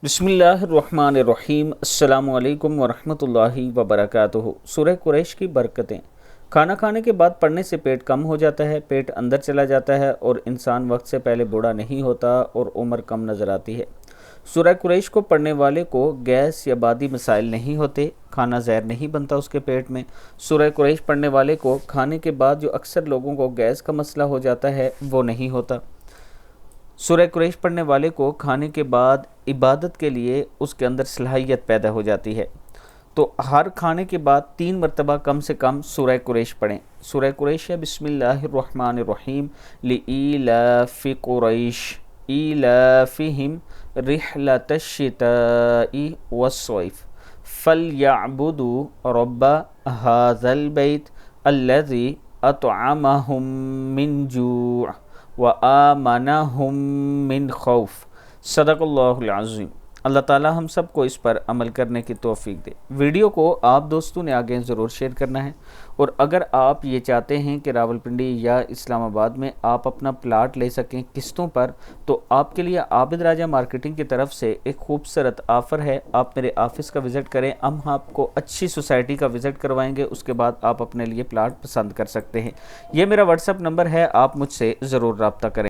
बिस्मिल्लाहिर्रहमानिर्रहीम। अस्सलामु अलैकुम वरहमतुल्लाहि वबरकातुहू। सूरह कुरैश की बरकतें। खाना खाने के बाद पढ़ने से पेट कम हो जाता है, पेट अंदर चला जाता है और इंसान वक्त से पहले बूढ़ा नहीं होता और उम्र कम नज़र आती है। सूरह कुरैश को पढ़ने वाले को गैस या बादी मसाइल नहीं होते, खाना जहर नहीं बनता उसके पेट में। सूरह कुरैश पढ़ने वाले को खाने के बाद जो अक्सर लोगों को गैस का मसला हो जाता है वो नहीं होता। सूरह कुरैश पढ़ने वाले को खाने के बाद इबादत के लिए उसके अंदर सलाहियत पैदा हो जाती है। तो हर खाने के बाद 3 मरतबा कम से कम सूरह कुरैश पढ़ें। सूरह कुरैश है बिस्मिल्लाहिर्रहमानिर्रहीम लिईलाफि कुरैश ईलाफिहिम रिहलतश्शिताई वस्सैफ फलयअबुदू रब्ब हाज़ल बैत अल्लज़ी अतअमहुम मिन जू' व आमनहुम मिन खौफ। सदक़ल्लाहुल अज़ीम। अल्लाह ताला हम सब को इस पर अमल करने की तौफीक दे। वीडियो को आप दोस्तों ने आगे ज़रूर शेयर करना है। और अगर आप ये चाहते हैं कि रावलपिंडी या इस्लामाबाद में आप अपना प्लाट ले सकें किस्तों पर, तो आपके लिए आबिद राजा मार्केटिंग की तरफ से एक खूबसूरत ऑफ़र है। आप मेरे ऑफिस का विज़िट करें, हम आपको अच्छी सोसाइटी का विज़िट करवाएंगे, उसके बाद आप अपने लिए प्लाट पसंद कर सकते हैं। ये मेरा व्हाट्सअप नंबर है, आप मुझसे ज़रूर रब्ता करें।